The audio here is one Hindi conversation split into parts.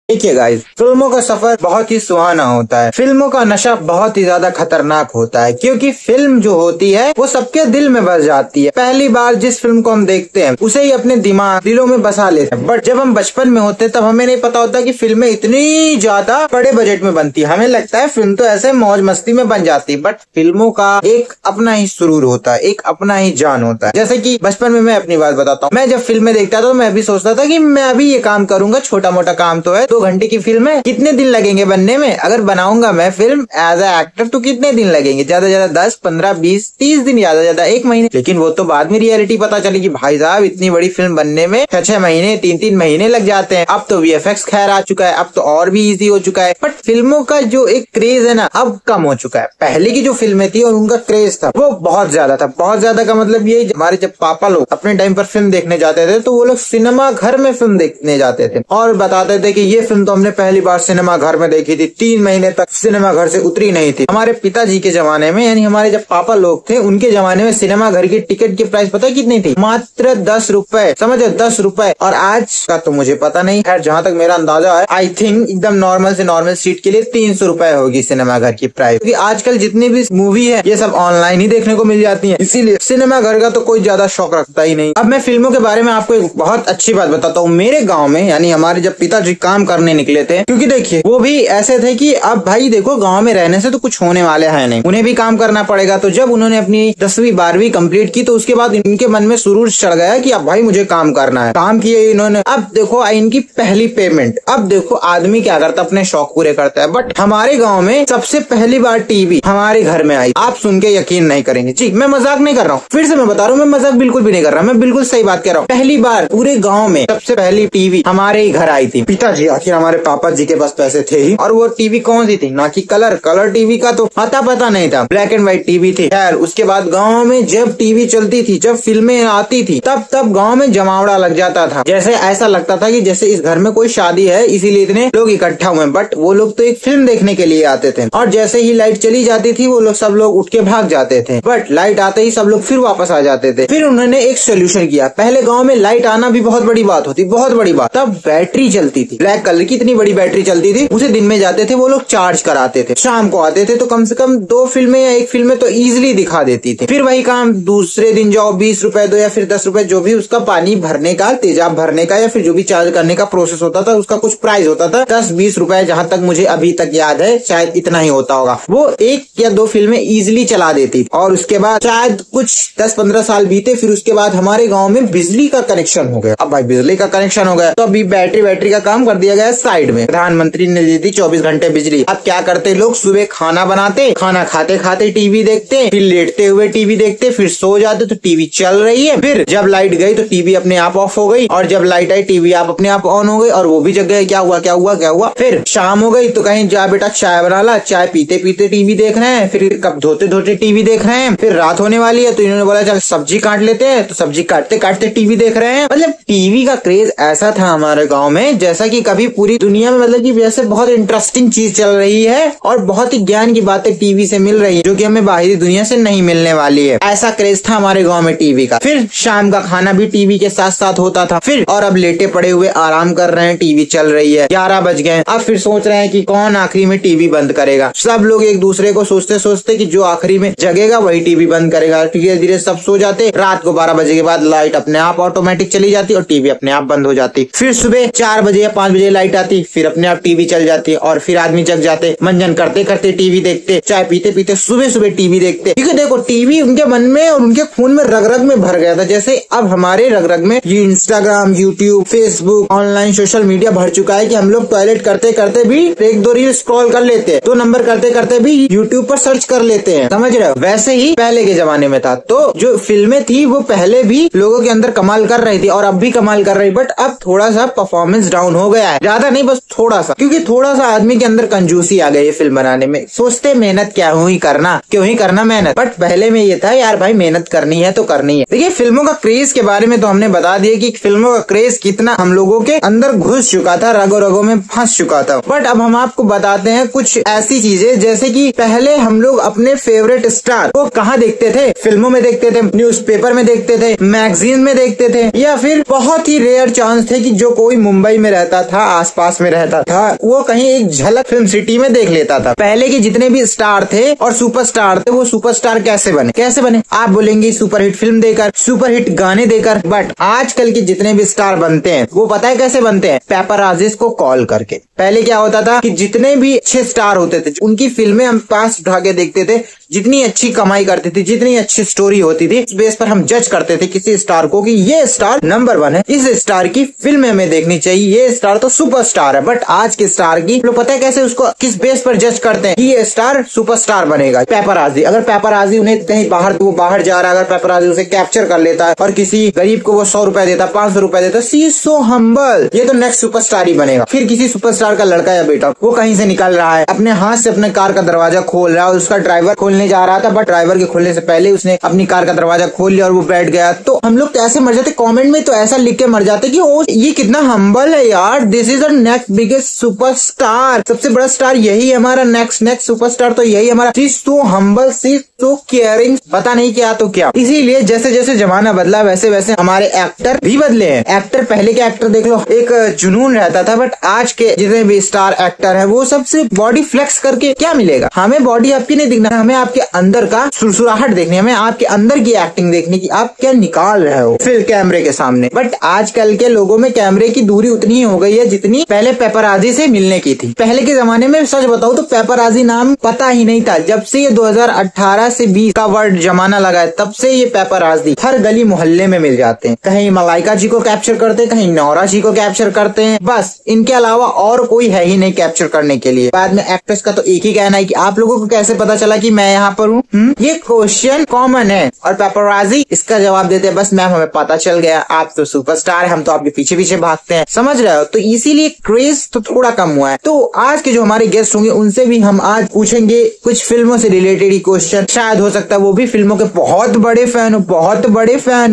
देखिए गाइस, फिल्मों का सफर बहुत ही सुहाना होता है। फिल्मों का नशा बहुत ही ज्यादा खतरनाक होता है, क्योंकि फिल्म जो होती है वो सबके दिल में बस जाती है। पहली बार जिस फिल्म को हम देखते हैं उसे ही अपने दिलों में बसा लेते हैं। बट जब हम बचपन में होते हैं तब हमें नहीं पता होता कि फिल्में इतनी ज्यादा बड़े बजट में बनती है। हमें लगता है फिल्म तो ऐसे मौज मस्ती में बन जाती है, बट फिल्मों का एक अपना ही सुरूर होता है, एक अपना ही जान होता है। जैसे कि बचपन में मैं अपनी बात बताता हूँ, मैं जब फिल्में देखता था तो मैं भी सोचता था कि मैं अभी ये काम करूंगा, छोटा मोटा काम तो है, 2 घंटे की फिल्म है, कितने दिन लगेंगे बनने में। अगर बनाऊंगा मैं फिल्म एज ए एक्टर तो कितने दिन लगेंगे, ज्यादा ज्यादा 10, 15, 20, 30 दिन, ज्यादा ज्यादा 1 महीने। लेकिन वो तो बाद में रियलिटी पता चली कि भाई साहब इतनी बड़ी फिल्म बनने में 6-6 महीने, 3-3 महीने लग जाते हैं। अब तो VFX खैर आ चुका है, अब तो और भी इजी हो चुका है। बट फिल्मों का जो एक क्रेज है ना, अब कम हो चुका है। पहले की जो फिल्में थी और उनका क्रेज था वो बहुत ज्यादा था। बहुत ज्यादा का मतलब ये, हमारे जब पापा लोग अपने टाइम पर फिल्म देखने जाते थे तो वो लोग सिनेमा घर में फिल्म देखने जाते थे और बताते थे कि ये फिल्म तो हमने पहली बार सिनेमा घर में देखी थी, 3 महीने तक सिनेमा घर से उतरी नहीं थी। हमारे पिताजी के जमाने में, यानी हमारे जब पापा लोग थे उनके जमाने में सिनेमा घर की टिकट की प्राइस पता है कितनी थी? मात्र 10 रुपए, समझो 10 रुपए। और आज का तो मुझे पता नहीं, खैर जहाँ तक मेरा अंदाजा है आई थिंक एकदम नॉर्मल से नॉर्मल सीट के लिए 300 रुपए होगी सिनेमा घर की प्राइस। क्योंकि आजकल जितनी भी मूवी है ये सब ऑनलाइन ही देखने को मिल जाती है, इसीलिए सिनेमा घर का तो कोई ज्यादा शौक रखता ही नहीं। अब मैं फिल्मों के बारे में आपको एक बहुत अच्छी बात बताता हूँ। मेरे गाँव में, यानी हमारे जब पिताजी काम करने निकले थे, क्योंकि देखिए वो भी ऐसे थे कि अब भाई देखो गांव में रहने से तो कुछ होने वाले है नहीं, उन्हें भी काम करना पड़ेगा। तो जब उन्होंने अपनी 10वीं 12वीं कंप्लीट की तो उसके बाद इनके मन में सुरूर चढ़ गया कि अब भाई मुझे काम करना है। काम किए इन्होंने। अब देखो इनकी पहली पेमेंट। अब देखो आदमी क्या करता है, अपने शौक पूरे करता है। बट हमारे गाँव में सबसे पहली बार टीवी हमारे घर में आई। आप सुन के यकीन नहीं करेंगे, जी मैं मजाक नहीं कर रहा हूँ, फिर से मैं बता रहा हूँ, मैं मजाक बिल्कुल भी नहीं कर रहा, मैं बिल्कुल सही बात कह रहा हूँ। पहली बार पूरे गाँव में सबसे पहली टीवी हमारे ही घर आई थी। पिताजी, आखिर हमारे पापा जी के पास पैसे थे ही, और वो टीवी कौन सी थी, ना कि कलर टीवी का तो पता नहीं था, ब्लैक एंड व्हाइट टीवी थी। खैर उसके बाद गांव में जब टीवी चलती थी, जब फिल्में आती थी, तब गांव में जमावड़ा लग जाता था। जैसे ऐसा लगता था कि जैसे इस घर में कोई शादी है इसीलिए इतने लोग इकट्ठा हुए। बट वो लोग तो एक फिल्म देखने के लिए आते थे, और जैसे ही लाइट चली जाती थी वो लोग सब लोग उठ के भाग जाते थे। बट लाइट आते ही सब लोग फिर वापस आ जाते थे। फिर उन्होंने एक सोल्यूशन किया। पहले गाँव में लाइट आना भी बहुत बड़ी बात होती, बहुत बड़ी बात। तब बैटरी चलती थी, ब्लैक कलर की इतनी बड़ी बैटरी चलती थी, उसे दिन में जाते थे वो लोग चार्ज कराते थे, शाम को आते थे तो कम से कम 2 फिल्में या 1 फिल्म तो इजीली दिखा देती थी। फिर वही काम दूसरे दिन जाओ, 20 रुपए दो या फिर 10 रुपए, जो भी उसका पानी भरने का, तेजाब भरने का या फिर जो भी चार्ज करने का प्रोसेस होता था उसका कुछ प्राइस होता था, 10-20 रुपए, जहां तक मुझे अभी तक याद है शायद इतना ही होता होगा। वो 1 या 2 फिल्में इजिली चला देती। और उसके बाद शायद कुछ 10-15 साल बीते, फिर उसके बाद हमारे गाँव में बिजली का कनेक्शन हो गया। अब भाई बिजली का कनेक्शन हो गया तो अभी बैटरी का काम कर दिया गया साइड में। प्रधानमंत्री ने दी थी 24 घंटे बिजली। अब क्या करते लोग, सुबह खाना बनाते, खाना खाते खाते टीवी देखते, फिर लेटते हुए टीवी देखते, फिर सो जाते तो टीवी चल रही है। फिर जब लाइट गई तो टीवी अपने आप ऑफ हो गई, और जब लाइट आई टीवी आप अपने आप ऑन हो गई, और वो भी जग गए क्या हुआ। फिर शाम हो गई तो कहीं जा बेटा चाय बना ला, चाय पीते पीते टीवी देख रहे हैं, फिर कप धोते धोते टीवी देख रहे हैं। फिर रात होने वाली है तो इन्होंने बोला चल सब्जी काट लेते हैं, तो सब्जी काटते काटते टीवी देख रहे हैं। मतलब टीवी का क्रेज ऐसा था हमारे गाँव में जैसा की कभी पूरी दुनिया में, मतलब की वैसे बहुत इंटरेस्टिंग चीज चल रही है और बहुत ही ज्ञान की बातें टीवी से मिल रही है जो कि हमें बाहरी दुनिया से नहीं मिलने वाली है। ऐसा क्रेज था हमारे गांव में टीवी का। फिर शाम का खाना भी टीवी के साथ साथ होता था। फिर और अब लेटे पड़े हुए आराम कर रहे हैं, टीवी चल रही है, 11 बज गए। अब फिर सोच रहे हैं कि कौन आखिरी में टीवी बंद करेगा। सब लोग एक दूसरे को सोचते कि जो आखिरी में जगेगा वही टीवी बंद करेगा। धीरे धीरे सब सो जाते। रात को 12 बजे के बाद लाइट अपने आप ऑटोमेटिक चली जाती और टीवी अपने आप बंद हो जाती। फिर सुबह 4 बजे या 5 बजे लाइट आती, फिर अपने आप टीवी चल जाती और फिर आदमी जग जाते, मंजन करते करते टीवी देखते, चाय पीते पीते सुबह टीवी देखते। क्योंकि देखो टीवी उनके मन में और उनके खून में रग रग में भर गया था। जैसे अब हमारे रग रग में ये Instagram, YouTube, Facebook, online social media भर चुका है कि हम लोग टॉयलेट करते करते भी 1-2 रील स्क्रॉल कर लेते हैं, 2 नंबर करते करते भी यूट्यूब पर सर्च कर लेते हैं, समझ रहे हो। वैसे ही पहले के जमाने में था। तो जो फिल्में थी वो पहले भी लोगों के अंदर कमाल कर रही थी और अब भी कमाल कर रही, बट अब थोड़ा सा परफॉर्मेंस डाउन हो गया है, ज्यादा नहीं बस थोड़ा सा। क्योंकि थोड़ा सा आदमी के अंदर कंजूसी आ गई है फिल्म बनाने में। सोचते मेहनत क्यों ही करना मेहनत, बट पहले में ये था यार भाई मेहनत करनी है तो करनी है। देखिए फिल्मों का क्रेज के बारे में तो हमने बता दिया कि फिल्मों का क्रेज कितना हम लोगों के अंदर घुस चुका था, रगों रगों में फंस चुका था। बट अब हम आपको बताते हैं कुछ ऐसी चीजें, जैसे कि पहले हम लोग अपने फेवरेट स्टार को कहाँ देखते थे, फिल्मों में देखते थे, न्यूज़पेपर में देखते थे, मैगजीन में देखते थे, या फिर बहुत ही रेयर चांस थे कि जो कोई मुंबई में रहता था आसपास में रहता था वो कहीं एक झलक फिल्म सिटी में देख लेता था। पहले के जितने भी स्टार थे और सुपरस्टार थे वो सुपरस्टार कैसे बने आप बोलेंगे सुपरहिट फिल्म देकर, सुपरहिट गाने देकर, बट आजकल के जितने भी स्टार बनते हैं वो पता है कैसे बनते हैं? पेपराजीज को कॉल करके। पहले क्या होता था कि जितने भी अच्छे स्टार होते थे उनकी फिल्में हम पास उठा के देखते थे, जितनी अच्छी कमाई करती थी, जितनी अच्छी स्टोरी होती थी, उस बेस पर हम जज करते थे किसी स्टार को कि ये स्टार नंबर 1 है, इस स्टार की फिल्म हमें देखनी चाहिए, ये स्टार तो सुपरस्टार है। बट आज के स्टार की लोग पता है कैसे उसको किस बेस पर जज करते हैं कि ये स्टार सुपरस्टार बनेगा? पेपराजी। अगर पेपराजी उन्हें कहीं बाहर तो वो बाहर जा रहा है, अगर पेपराजी उसे कैप्चर कर लेता है और किसी गरीब को वो 100 रुपए देता, 500 रुपए देता, सी इज सो हम्बल, ये तो नेक्स्ट सुपरस्टार ही बनेगा। फिर किसी सुपरस्टार का लड़का या बेटा वो कहीं से निकल रहा है, अपने हाथ से अपने कार का दरवाजा खोल रहा है और उसका ड्राइवर खोलने जा रहा था, बट ड्राइवर के खोलने से पहले उसने अपनी कार का दरवाजा खोल लिया और वो बैठ गया। तो हम लोग कैसे मर जाते? कमेंट में तो ऐसा लिख के मर जाते कि ओ ये कितना हम्बल है यार, this is the next biggest superstar, सबसे बड़ा स्टार यही हमारा, नेक्स्ट सुपरस्टार तो यही हमारा, सी सो हम्बल, सी सो केयरिंग, पता नहीं क्या तो क्या। इसीलिए जैसे जैसे जमाना बदला वैसे वैसे हमारे एक्टर भी बदले हैं। एक्टर पहले के एक्टर देख लो, एक जुनून रहता था, बट आज के जितने भी स्टार एक्टर है वो सबसे बॉडी फ्लेक्स करके क्या मिलेगा? हमें बॉडी आपकी नहीं दिखना, हमें आपके अंदर का सुरसुराहट देखनी, हमें आपके अंदर की एक्टिंग देखनी कि आप क्या निकाल रहे हो फिर कैमरे के सामने। बट आजकल के लोगों में कैमरे की दूरी उतनी ही हो गई है जितनी पहले पेपराजी से मिलने की थी। पहले के जमाने में सच बताऊं तो पेपराजी नाम पता ही नहीं था। जब से ये 2018 से 20 का वर्ड जमाना लगा है तब से ये पेपराजी हर गली मोहल्ले में मिल जाते हैं। कहीं मलाइका जी को कैप्चर करते हैं, कहीं नौरा जी को कैप्चर करते हैं, बस इनके अलावा और कोई है ही नहीं कैप्चर करने के लिए। बाद में एक्ट्रेस का तो एक ही कहना है कि आप लोगों को कैसे पता चला कि मैं यहाँ पर हूँ? ये क्वेश्चन कॉमन है और पेपराजी इसका जवाब देते हैं, बस मैम हमें पता चल गया, आप तो सुपरस्टार है, हम तो आपके पीछे पीछे भागते हैं, समझ रहे हो? तो इसीलिए क्रेज तो थोड़ा कम हुआ है। तो आज के जो हमारे गेस्ट होंगे उनसे भी हम आज पूछेंगे कुछ फिल्मों से रिलेटेड ही क्वेश्चन, शायद हो सकता है वो भी फिल्मों के बहुत बड़े फैन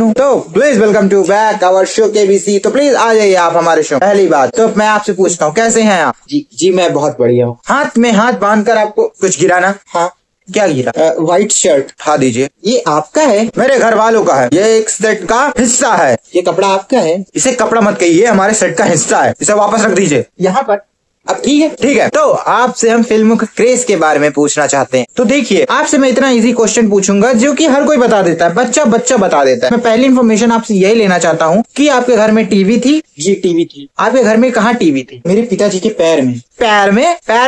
हो। तो please welcome to back our show KBC. तो प्लीज आ जाइए आप हमारे शो। पहली बात तो मैं आपसे पूछता हूँ कैसे हैं आप? जी मैं बहुत बढ़िया हूँ। हाथ में हाथ बांधकर आपको कुछ गिराना। हाँ क्या गिरा? व्हाइट शर्ट उठा दीजिए। ये आपका है? मेरे घर वालों का है, ये एक सेट का हिस्सा है। ये कपड़ा आपका है? इसे कपड़ा मत कहिए, हमारे सेट का हिस्सा है, इसे वापस रख दीजिए यहाँ पर। अब ठीक है। तो आपसे हम फिल्मों के क्रेज के बारे में पूछना चाहते हैं। तो देखिए आपसे मैं इतना इजी क्वेश्चन पूछूंगा जो कि हर कोई बता देता है, बच्चा बता देता है। मैं पहली इन्फॉर्मेशन आपसे यही लेना चाहता हूँ कि आपके घर में टीवी थी? जी टीवी थी। आपके घर में कहाँ टीवी थी? मेरे पिताजी के पैर में। पैर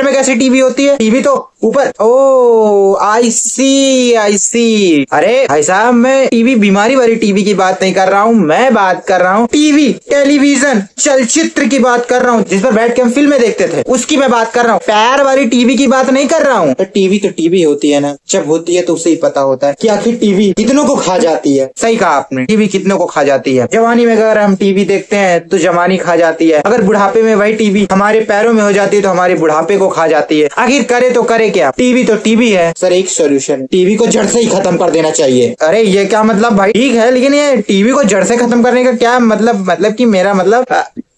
में कैसे टीवी होती है? टीवी तो ऊपर। ओ आई सी। अरे भाई साहब मैं टीवी बीमारी वाली टीवी की बात नहीं कर रहा हूँ, मैं बात कर रहा हूँ टीवी टेलीविजन चलचित्र की बात कर रहा हूँ, जिस पर बैठ के हम फिल्में देखते थे उसकी मैं बात कर रहा हूँ। पैर वाली टीवी की बात नहीं कर रहा हूँ। तो टीवी होती है ना, जब होती है तो उसे ही पता होता है कि आखिर टीवी कितनों को खा जाती है। सही कहा आपने, टीवी कितनों को खा जाती है। जवानी में अगर हम टीवी देखते हैं तो जवानी खा जाती है, अगर बुढ़ापे में वही टीवी हमारे पैरों में हो जाती है तो हमारे बुढ़ापे को खा जाती है। आखिर करे तो करे क्या? टीवी तो टीवी है। सर एक सोल्यूशन, टीवी को जड़ से ही खत्म कर देना चाहिए। अरे ये क्या मतलब भाई? ठीक है लेकिन ये टीवी को जड़ से खत्म करने का क्या मतलब कि मेरा मतलब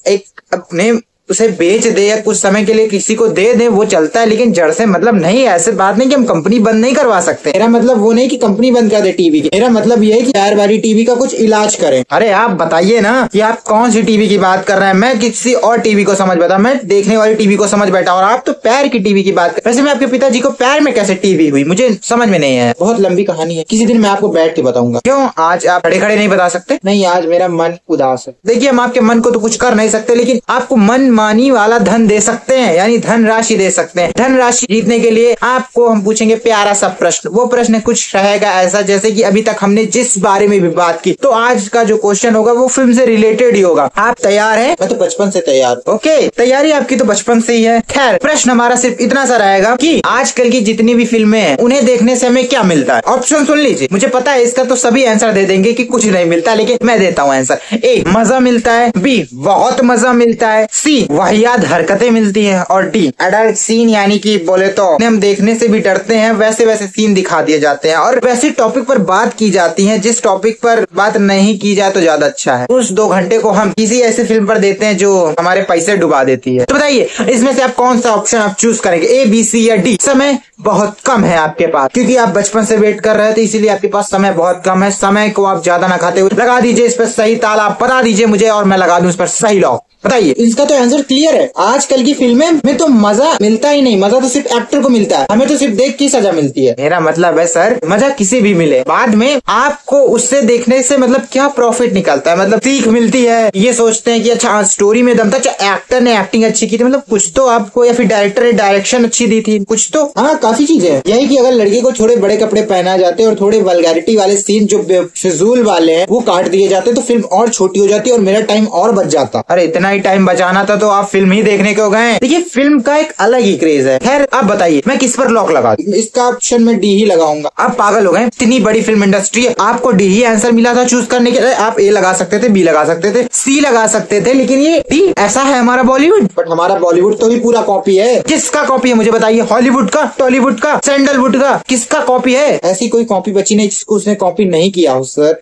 एक अपने उसे बेच दे या कुछ समय के लिए किसी को दे दे वो चलता है, लेकिन जड़ से मतलब नहीं। ऐसे बात नहीं कि हम कंपनी बंद नहीं करवा सकते। मेरा मतलब वो नहीं कि कंपनी बंद कर दे टीवी की, मेरा मतलब ये है कि पैर वाली टीवी का कुछ इलाज करें। अरे आप बताइए ना कि आप कौन सी टीवी की बात कर रहे हैं। मैं किसी और टीवी को समझ बैठा, मैं देखने वाली टीवी को समझ बैठा और आप तो पैर की टीवी की बात कर। वैसे मैं आपके पिताजी को पैर में कैसे टीवी हुई मुझे समझ में नहीं आया। बहुत लंबी कहानी है, किसी दिन मैं आपको बैठ के बताऊंगा। क्यों आज आप खड़े नहीं बता सकते? नहीं आज मेरा मन उदास है। देखिए हम आपके मन को तो कुछ कर नहीं सकते, लेकिन आपको मन मानी वाला धन दे सकते हैं, यानी धनराशि दे सकते हैं। धनराशि जीतने के लिए आपको हम पूछेंगे प्यारा सा प्रश्न। वो प्रश्न कुछ रहेगा ऐसा जैसे कि अभी तक हमने जिस बारे में भी बात की, तो आज का जो क्वेश्चन होगा वो फिल्म से रिलेटेड ही होगा। आप तैयार हैं? मैं तो बचपन से तैयार। ओके तैयारी आपकी तो बचपन से ही है। खैर प्रश्न हमारा सिर्फ इतना सा रहेगा कि आजकल की जितनी भी फिल्में हैं उन्हें देखने से हमें क्या मिलता है। ऑप्शन सुन लीजिए, मुझे पता है इसका तो सभी आंसर दे देंगे कि कुछ नहीं मिलता, लेकिन मैं देता हूँ आंसर। ए मजा मिलता है, बी बहुत मजा मिलता है, सी वाहियात हरकतें मिलती हैं और डी एडल्ट सीन, यानी कि बोले तो हम देखने से भी डरते हैं वैसे वैसे सीन दिखा दिए जाते हैं और वैसे टॉपिक पर बात की जाती है जिस टॉपिक पर बात नहीं की जाए तो ज्यादा अच्छा है। उस 2 घंटे को हम किसी ऐसे फिल्म पर देते हैं जो हमारे पैसे डुबा देती है। तो बताइए इसमें से आप कौन सा ऑप्शन आप चूज करेंगे, ए बी सी या डी? समय बहुत कम है आपके पास क्योंकि आप बचपन से वेट कर रहे थे, इसीलिए आपके पास समय बहुत कम है। समय को आप ज्यादा ना खाते हुए लगा दीजिए इस पर सही ताला, बता दीजिए मुझे और मैं लगा दूं इस पर सही लॉक। बताइए। इसका तो आंसर क्लियर है। आजकल की फिल्में में तो मजा मिलता ही नहीं, मजा तो सिर्फ एक्टर को मिलता है, हमें तो सिर्फ देख की सजा मिलती है। मेरा मतलब है सर, मजा किसी भी मिले, बाद में आपको उससे देखने से मतलब क्या प्रॉफिट निकलता है, मतलब सीख मिलती है। ये सोचते हैं कि अच्छा स्टोरी में दम था, एक्टर ने एक्टिंग अच्छी की थी, मतलब कुछ तो आपको, या फिर डायरेक्टर ने डायरेक्शन अच्छी दी थी, कुछ तो। हाँ, काफी चीजें हैं। यही कि अगर लड़की को थोड़े बड़े कपड़े पहना जाते और थोड़े वल्गैरिटी वाले सीन जो फिजूल वाले हैं वो काट दिए जाते तो फिल्म और छोटी हो जाती और मेरा टाइम और बच जाता। अरे इतना ही टाइम बचाना था तो आप फिल्म ही देखने क्यों गए? देखिए फिल्म का एक अलग ही क्रेज है। खैर आप बताइए मैं किस पर लॉक लगा दूं? इसका ऑप्शन में डी ही लगाऊंगा। आप पागल हो गए, इतनी बड़ी फिल्म इंडस्ट्री है, आपको डी ही आंसर मिला था चूज करने के लिए। आप ए लगा सकते थे, बी लगा सकते थे, सी लगा सकते थे, लेकिन ये डी। ऐसा है हमारा बॉलीवुड। बट हमारा बॉलीवुड तो ही पूरा कॉपी है। किसका कॉपी है मुझे बताइए? हॉलीवुड का, टॉलीवुड का, सैंडलवुड का, किसका कॉपी है? ऐसी कोई कॉपी बची नहीं जिसको उसने कॉपी नहीं किया हो सर।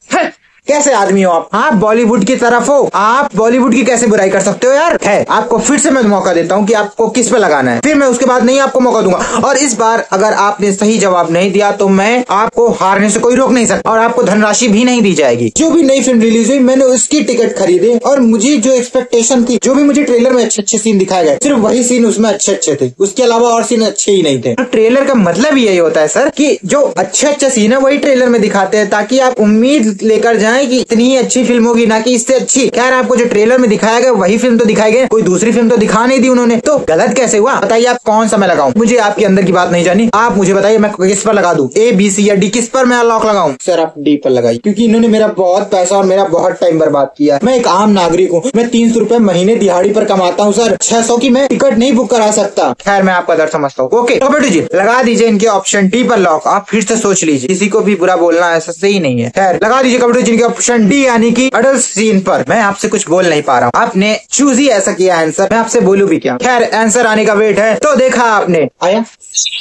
कैसे आदमी हो आप बॉलीवुड की तरफ हो, आप बॉलीवुड की कैसे बुराई कर सकते हो यार? है आपको फिर से मैं मौका देता हूँ कि आपको किस पे लगाना है, फिर मैं उसके बाद नहीं आपको मौका दूंगा। और इस बार अगर आपने सही जवाब नहीं दिया तो मैं आपको हारने से कोई रोक नहीं सकता और आपको धनराशि भी नहीं दी जाएगी। जो भी नई फिल्म रिलीज हुई मैंने उसकी टिकट खरीदे और मुझे जो एक्सपेक्टेशन थी, जो भी मुझे ट्रेलर में अच्छे अच्छे सीन दिखाए गए, सिर्फ वही सीन उसमें अच्छे अच्छे थे, उसके अलावा और सीन अच्छे ही नहीं थे। तो ट्रेलर का मतलब यही होता है सर कि जो अच्छे अच्छे सीन है वही ट्रेलर में दिखाते हैं ताकि आप उम्मीद लेकर जाए कि इतनी अच्छी फिल्म होगी, ना कि इससे अच्छी। खैर आपको जो ट्रेलर में दिखाया गया वही फिल्म तो दिखाई गई, कोई दूसरी फिल्म तो दिखा नहीं दी उन्होंने, तो गलत कैसे हुआ? बताइए आप कौन सा मैं लगाऊं? मुझे आपके अंदर की बात नहीं जानी, आप मुझे बताइए मैं किस पर लगा दूं? ए, बी, सी या डी? किस पर मैं लॉक लगाऊं? सर आप डी पर लगाइए, क्योंकि इन्होंने मेरा बहुत पैसा और मेरा बहुत टाइम बर्बाद किया। मैं एक आम नागरिक हूँ, मैं 300 रुपए महीने दिहाड़ी पर कमाता हूँ सर, 600 की मैं टिकट नहीं बुक करा सकता। खैर मैं आपका दर्द समझता हूँ। ओके तो बेटू जी लगा दीजिए इनके ऑप्शन डी पर लॉक। आप फिर से सोच लीजिए, किसी को भी बुरा बोलना ऐसा सही नहीं है। खैर लगा दीजिए कबड्डी जी इनके ऑप्शन डी यानी कि अडल्ट सीन पर। मैं आपसे कुछ बोल नहीं पा रहा हूँ, आपने चूज ही ऐसा किया आंसर, मैं आपसे बोलूं भी क्या? खैर आंसर आने का वेट है। तो देखा आपने, आया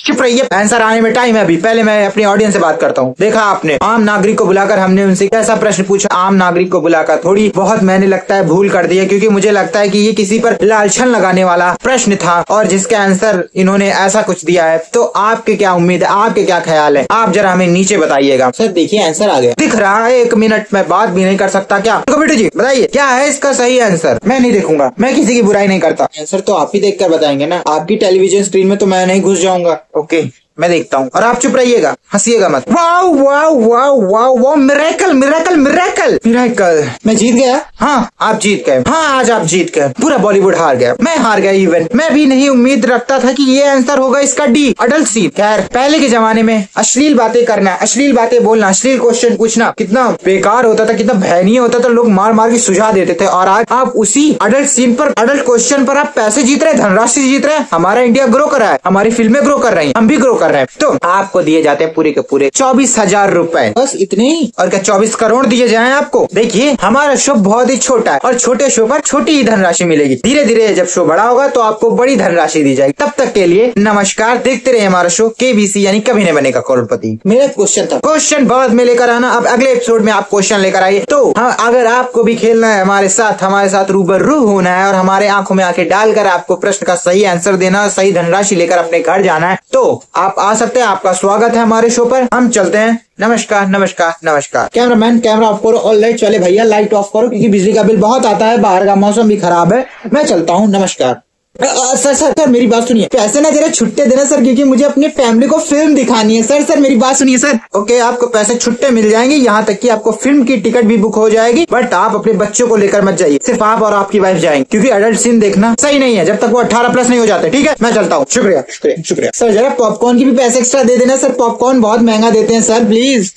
चुप रहिए, आंसर आने में टाइम है अभी। पहले मैं अपनी ऑडियंस से बात करता हूँ। देखा आपने आम नागरिक को बुलाकर हमने उनसे कैसा प्रश्न पूछा? आम नागरिक को बुलाकर थोड़ी बहुत मैंने लगता है भूल कर दी है, क्योंकि मुझे लगता है कि ये किसी पर लालछन लगाने वाला प्रश्न था और जिसका आंसर इन्होंने ऐसा कुछ दिया है। तो आपके क्या उम्मीद है, आपके क्या ख्याल है? आप जरा हमें नीचे बताइएगा। सर देखिए आंसर आ गया, दिख रहा है, 1 मिनट में बात भी नहीं कर सकता क्या? तो बेटू जी बताइए क्या है इसका सही आंसर? मैं नहीं देखूंगा, मैं किसी की बुराई नहीं करता। आंसर तो आप ही देखकर बताएंगे ना, आपकी टेलीविजन स्क्रीन में तो मैं नहीं घुस जाऊंगा। ओके मैं देखता हूँ और आप चुप रहिएगा, हंसिएगा मत। Wow wow wow wow wow, miracle miracle miracle miracle, मैं जीत गया। हाँ आप जीत गए, हाँ आज आप जीत गए, पूरा बॉलीवुड हार गया, मैं हार गया। इवन मैं भी नहीं उम्मीद रखता था कि ये आंसर होगा इसका डी, अडल्ट सीन। खैर पहले के जमाने में अश्लील बातें करना, अश्लील बातें बोलना, अश्लील क्वेश्चन पूछना कितना बेकार होता था, कितना भयानक होता था, लोग मार मार के सुझा देते थे। और आज आप उसी अडल्ट सीन पर, अडल्ट क्वेश्चन पर आप पैसे जीत रहे, धनराशि जीत रहे। हमारा इंडिया ग्रो कर रहा है, हमारी फिल्में ग्रो कर रही हैं, हम भी ग्रो कर रहे हैं। तो आपको दिए जाते हैं पूरे के पूरे 24,000 रुपए, बस इतने ही। और क्या 24 करोड़ दिए जाएं आपको? देखिए हमारा शो बहुत ही छोटा है और छोटे शो पर छोटी ही धनराशि मिलेगी। धीरे धीरे जब शो बड़ा होगा तो आपको बड़ी धनराशि दी जाएगी। तब तक के लिए नमस्कार, देखते रहे हमारा शो केबीसी यानी कभी नहीं बनेगा करोड़पति। मेरा क्वेश्चन था, क्वेश्चन बाद में लेकर आना, अब अगले एपिसोड में आप क्वेश्चन लेकर आइए। तो हाँ, अगर आपको भी खेलना है हमारे साथ रूबरू होना है और हमारे आंखों में आंखें डालकर आपको प्रश्न का सही आंसर देना, सही धनराशि लेकर अपने घर जाना है, तो आप आ सकते हैं। आपका स्वागत है हमारे शो पर, हम चलते हैं। नमस्कार नमस्कार नमस्कार। कैमरामैन कैमरा ऑफ करो और लाइट वाले भैया लाइट ऑफ करो, क्योंकि बिजली का बिल बहुत आता है, बाहर का मौसम भी खराब है। मैं चलता हूँ, नमस्कार। सर मेरी बात सुनिए, पैसे ना जरा छुट्टे देना सर, क्योंकि मुझे अपनी फैमिली को फिल्म दिखानी है। सर मेरी बात सुनिए सर। ओके आपको पैसे छुट्टे मिल जाएंगे, यहाँ तक कि आपको फिल्म की टिकट भी बुक हो जाएगी, बट आप अपने बच्चों को लेकर मत जाइए, सिर्फ आप और आपकी वाइफ जाएंगे, क्योंकि अडल्ट सीन देखना सही नहीं है जब तक वो 18+ नहीं हो जाते। ठीक है मैं चलता हूँ, शुक्रिया शुक्रिया शुक्रिया। सर जरा पॉपकॉर्न की भी पैसे एक्स्ट्रा दे देना सर, पॉपकॉर्न बहुत महंगा देते हैं सर, प्लीज।